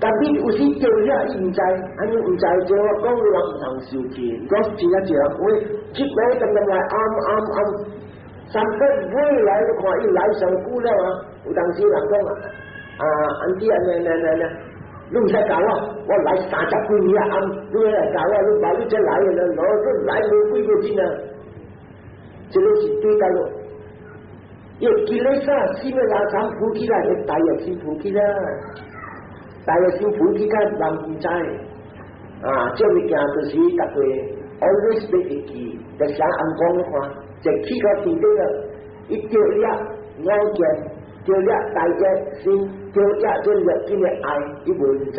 但係有時叫遐伊唔知，安尼唔知就我講嘅人唔通受氣。講真正這人，喂，這來等來暗，三個未來就看伊來上久了啊！有當時人講啊，安啲啊，你唔使教我來30幾年啊暗，你來教我，你把你這來嘅人攞都來冇幾個錢啊！這個是對的咯，要見你啥，先要拿產扶起來，你大熱先扶起啦，大熱先扶起，佢人唔知，啊，這物件就是大家 always 要記記，就想暗講你看，就起個天頂了，一掉了，我見掉了大熱先掉了，就熱見嘅愛，伊無唔知，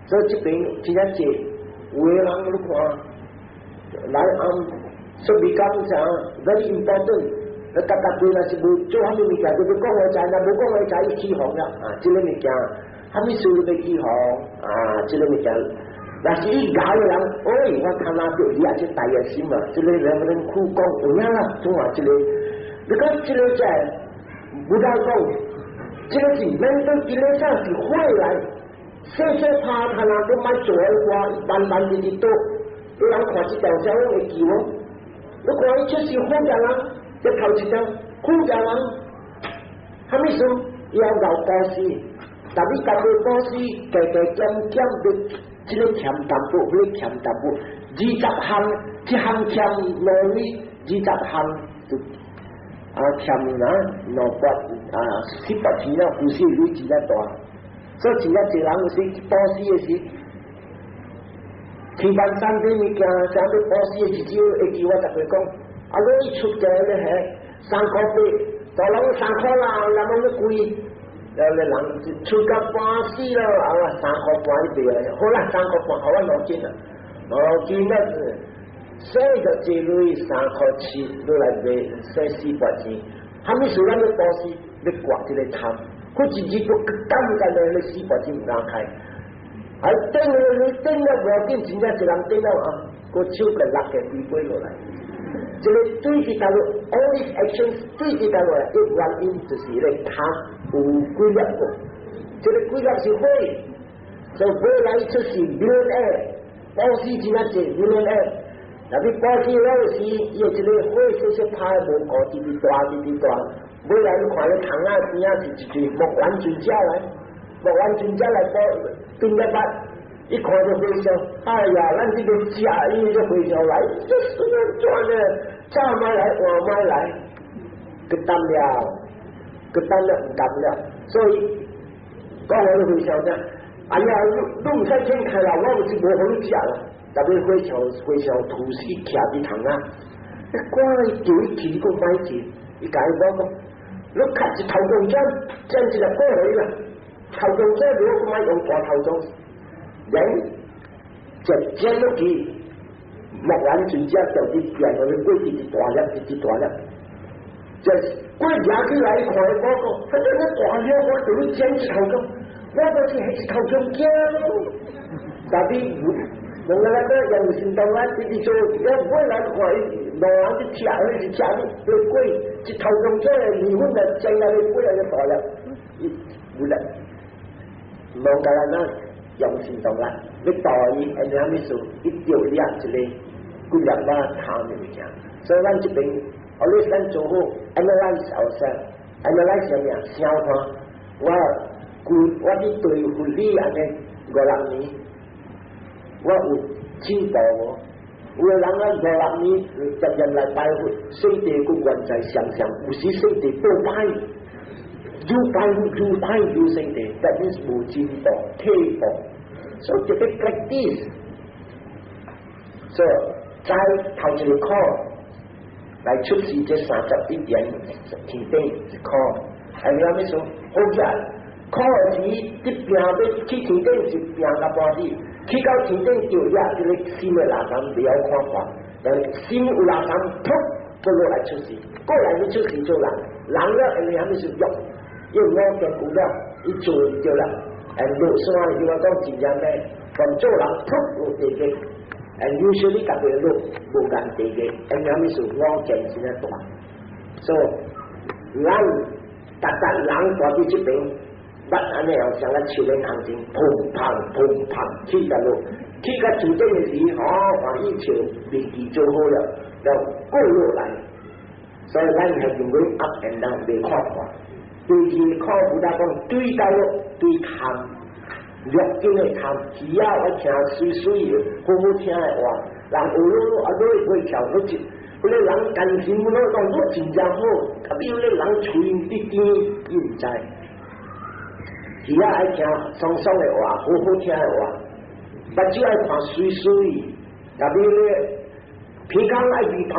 所以這邊真係濟，有個人你看，來暗。So become very important。你夾夾對啦，是冇做蝦米物件，就要講我知啦，冇講我知，伊起紅啦，啊，這個物件，蝦米事都要起紅，啊，這個物件，但是伊咬嘅人，我看下對，伊也是大熱心嘛，這個人不能苦講，有影啦，總話這個，你講這個在不大講，這個是面對基本上是會來，細怕他那都買做嘅話，一般啲多，有人看這條聲會記喎。如果伊出事好人啦，一頭一張好人啦，係咪說要留保險？但係夾個保險減的，只個欠淡薄，嗰啲欠淡薄，20項，一項欠落去20項，就欠啦600錢啦，股市率真係大，所以真係一人有時保險嘅時。天班山啲物件，上啲保險嘅時會叫我特別講，你出嘅咧係3塊8，大佬3塊啦，有冇咁貴？然后咧人出到半死了，啊3块半一袋，好啦3块半，好我6斤啦，6斤那是洗个这类3块7，落来卖洗4块钱，还没收咱咧保险，咧刮这个汤，佢自己都干干咧咧4块钱唔敢开，还等了无要紧，真正一人等了啊，个手个落个飞飞落来。这个对起大陆 all these actions 对起大陆一 run in 就是咧他有规律个，这个规律是会，就未来就是 millionaire， 保险真正是 millionaire， 但是保险了是伊这个会就是拍无高滴滴大，未来你看咧塘啊边啊是一堆木兰船家来保并一八。一看就回销，哎呀，咱这个假意就回销来，这是要赚的，早买来晚买来，个单了，唔干了，所以讲我的回销呢，哎呀，你唔使钱开了，我就是无好你食啦，特别回销土司徛伫塘啊，你赶伊丢一起个买钱，伊甲伊讲，你看一头中针，真是来过来啦，头中针如果买用大头中。人就捡落去，木兰船家就啲人嗰啲龟啲大粒，就龟抓起來看嗰個，反正我大了我就會捡一頭鐘，我就是一頭鐘驚，但係我那個人行動啊，啲做要未來看路人啲吃啲龜，一頭鐘即係離婚就整下啲龜就大了，冇啦，冇噶啦嗱。用行動啦，你代伊安尼咪做一條一個規律啦，談嘅物件。所以咱這邊，我哋咱做好 analyse ourselves，analyse 什麼啊？想看我啲對護理安尼5-6年，我有進步無？有個人啊5-6年10人來拜會，身體個原在上，有時身體都歹。越歹越身體 ，that means 無進步、退步。所以就俾 like this， 所以在頭一個 call 來出示這31點提定一 call， 係咪有咩說？好嘅 ，call 時啲病要去提定是病到半死，去到提定掉嘢，這個心嘅垃圾不要看法，但心有垃圾，噗，都落來出事，過來你出事做人了，係咪有咩說用？因為我嘅股了，一做就對啦。And 落山就話講真正咧，從做人撲落地嘅 ，and usually 特別落無間地嘅 ，and 有咩事我見先得大，所以人人過啲出邊，不安尼又成日潮領行情，砰砰起得落，起個主動嘅時，話依潮未記做好了，就高落嚟，所以咱係用佢 up and down 嚟看法。對住靠唔得講，對到咯，對談，弱經嘅談，只要我聽水嘅，好聽嘅話，人有路啊都會跳好似，嗰啲人感情冇講都真正好，特別有啲人吹啲啲，伊唔知，只要愛聽爽爽嘅話，好聽嘅話，不只愛看水，特別咧，鼻孔愛鼻胖，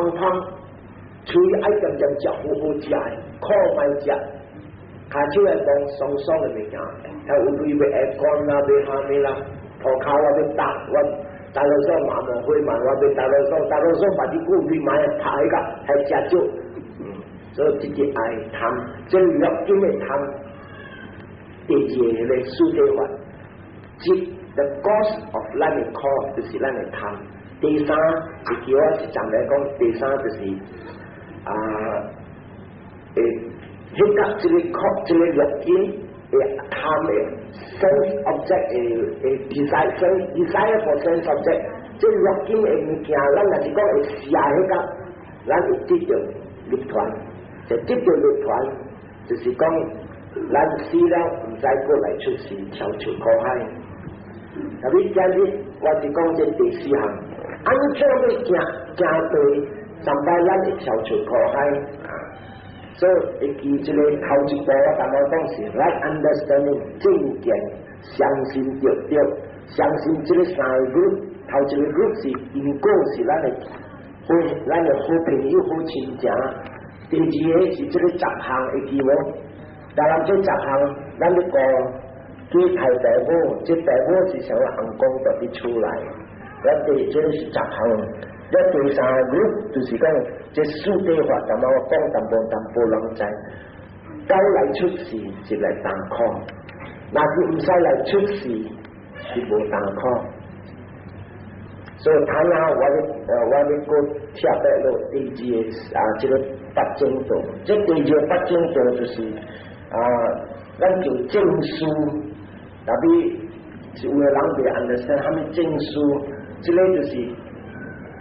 嘴愛漸食，好食嘅，靠慢食。下朝係講爽爽嘅物件，有對要下乾啦，要下面啦，塗骹我要搭我，大老嫂麻麻灰麻，我要大老嫂把啲骨皮買拍起個，係食粥，所以直接愛貪，即係落經嘅貪，第二咧數據法，即 the cause of 咱嘅 cause 就是咱嘅貪，第三是叫我是站嚟講，第三就是迄個這個弱點嘅貪嘅 sense object 嘅 desire for sense object， 即係弱點嘅物件，咱若是講會寫迄個，咱會得到樂團，就得到樂團，就是講咱死了唔使過來出事，跳出苦海。特別今日我是講這第四項，安怎要行對，上擺咱會跳出苦海。所以記這個頭一步我同我講是 right understanding 正見，相信對，相信這個三個 group， 頭一個 group 是因果是咱嘅好朋友好親情，第二個是這個10項會記無，當然這10項咱你讲对太父母，这父母是想阿公到底出来，第这是10项，第3个就是讲这数地法，但我讲淡薄人知，狗来出事是来担苦，若是唔使来出事是无担苦。所以他那我哋个下边路第2这个八正道，这第2个八正道就是咱就证书，特别是有的人袂understand他们证书，这个就是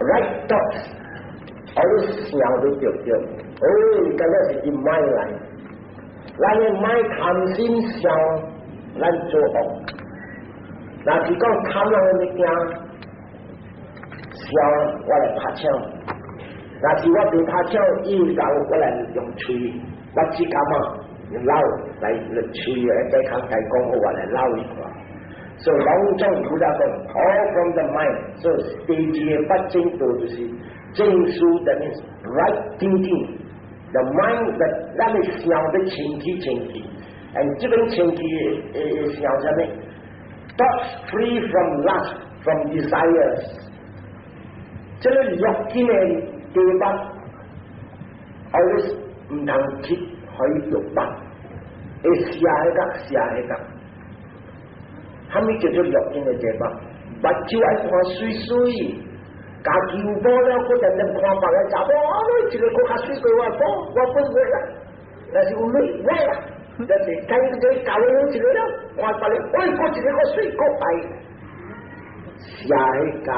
right thoughts， 我想都对对，今日是你买来，咱嘅买贪心想，咱做恶，若是讲贪人嘅物件。笑我来拍枪，若是我袂拍枪，伊有我来用喙，我只敢用老来喙来在康台讲好，我来捞一块。所以拢种不啦讲 ，all from the mind。所以第2个八正道就是正书的 right thinking，the mind that 咱嘅想的前提，and 这边前提想啥呢 ？Thoughts free from lust, from desires。这个肉体嘅地方，我哋唔通切可以肉白，會寫一個。係咪叫做肉體嘅地方？目睭愛看水水，家己有波了，嗰陣人看白嘅查某，一個更加水過我本啦，但是有女歪啦，但是睇佢搞咗一個啦，看白咧，嗰一個水過白，寫一個。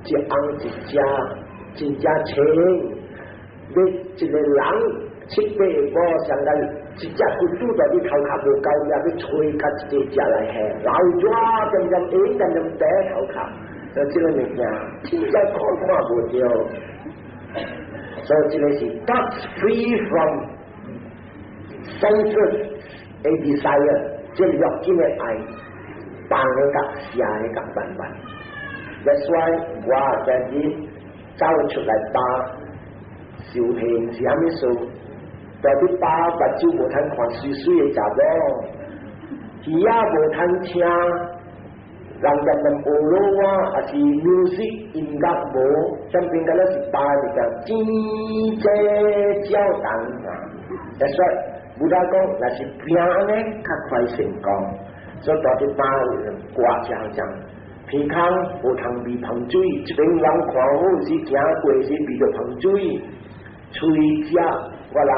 一翁一隻，真正清。你一個人7、8個上來，一隻骨拄到你頭殼無夠，也要吹甲一個隻來下，老咗陣陣硬，陣陣白頭殼，所以這個物件真正看無着。所以這個是 thoughts free from senses and desire， 這個肉體嘅愛，幫你甲寫你甲辦法。That's why 我家己走出來打修行是蝦米數？在啲打目睭無通看水水嘅查某，耳仔無通聽人學羅話，還是 music 音樂無，相變嗰啲是打嚟個真正教堂啊！ That's why 無得講，若是平安咧，較快成功，所以在啲打掛正正。鼻孔無通味碰水，一邊人看好是行過是味着碰水，喙食我人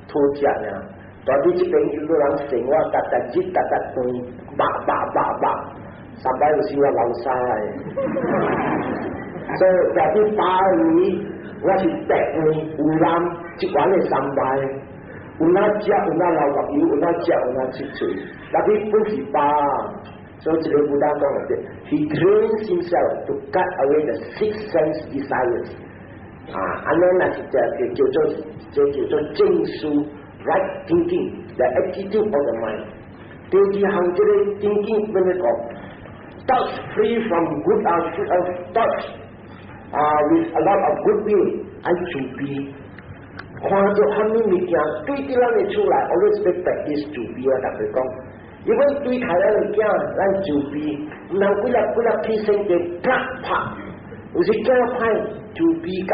討食呀，但係這邊有個人成我搭日搭斷，叭，360我流沙嘅，所以在啲巴黎我是白面有人一碗嘅300，有哪食有哪流目油，有哪食有哪切嘴，但係本是巴。So 這個布達講嘅，he trains himself to cut away the 6 sense desires。安尼那是叫做正書 right thinking，the attitude of the mind。第2項這個 thinking 咩講 ？Thoughts free from good thoughts， with a lot of goodwill， 愛主悲。看到蝦米物件對啲人嘅出來 ，always practice 主悲我同佢講。如果對台灣嘅囝，咱自卑，唔通幾粒起身嘅啪拍，有時囝歹自卑家，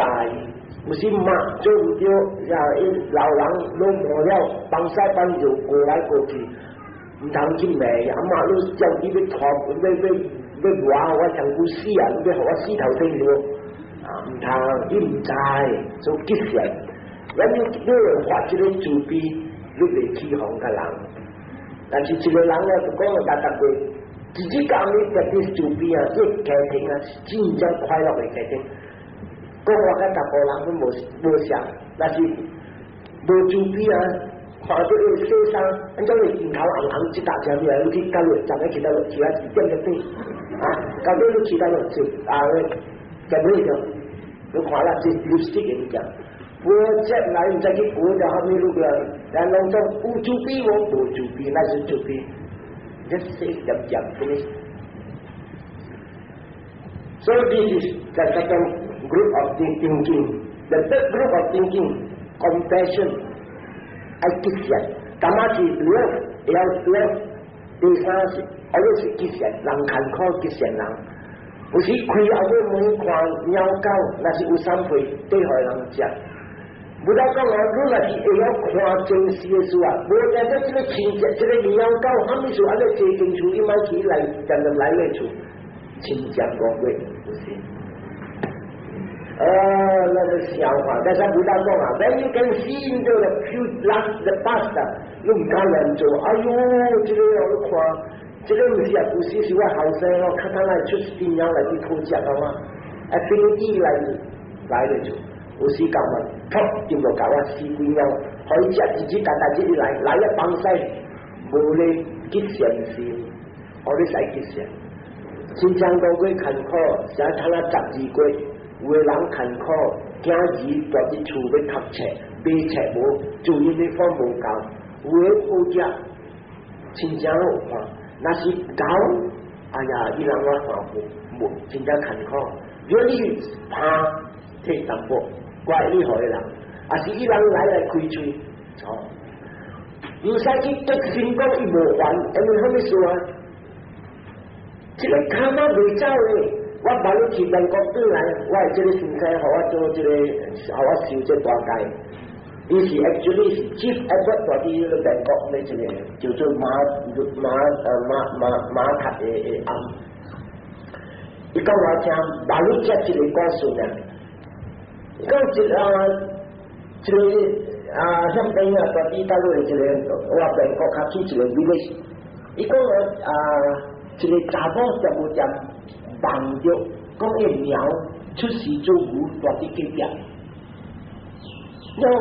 有時罵做唔對，老人攏無了，幫西幫右過來過去，唔通去罵，阿媽你叫你要拖，要話我長久死啊，你要互我死頭先了，唔通，你唔知，做吉祥，咱要發這個自卑，你袂起哄個人。但是一個人咧，就講個大過，自己教你特別自卑啊，即家庭啊，真正快樂嘅家庭。講話嘅大個人佢無想，但是無自卑啊，看到佢洗衫，按照你面頭紅一大隻嘢，你去交落，站喺其他落，其他一點就對，交到你其他落去，就唔會咗，你看啦，即係lipstick嘅嘢。我接來唔知去補就後面嗰個，然後就有自卑喎，無自卑，那是自卑。Just say 入 finish。So this is the second group of thinking. The third group of thinking, compassion, 愛吉祥，咁啊是 love 第三是，我们是吉祥，人坎坷吉祥人。有时开后尾门看猫狗，那是有三倍对害人食。不要讲啊，你若是会晓看正事的事啊，无见到这个亲戚，这个猫狗，啥物事安尼坐进厝，伊买起来，渐渐来个厝，亲家过过，不是？那个笑话，但是不要讲啊。When you can see into the future, the past， 你唔敢乱做。哎呦，这个我看，这个唔是啊，不是是我后生哦，看他来出新鸟来去讨食啊嘛，飞机来了就，有时间嘛，突就搞我死鬼鸟，可以食自己大大自己来一帮西，无咧吉祥事，我哋使吉祥。新疆高贵坎坷，想睇下12岁。有的人坎坷，囝儿住伫厝要读册，买册无，就因为方无够，有的好食，真正好看。若是狗，哎呀，伊人我看无，真正坎坷。如果你怕摕淡薄，怪厉害的人，也是伊人来开喙，错。唔使去决心讲伊无还，因为啥物事啊？这个卡嘛未走诶。我把你去美国转来，我这个身体，互我做这个，互我受这大戒。伊是 actually 是 chief effort 在啲美国呢，这个叫做马塔的案。伊讲我听，把你接这个故事呢，讲这香港啊，在啲大陆的这个，我美国卡去这个 village， 伊讲这个查某食无食。碰着讲个苗出事做牛，大啲几条，然后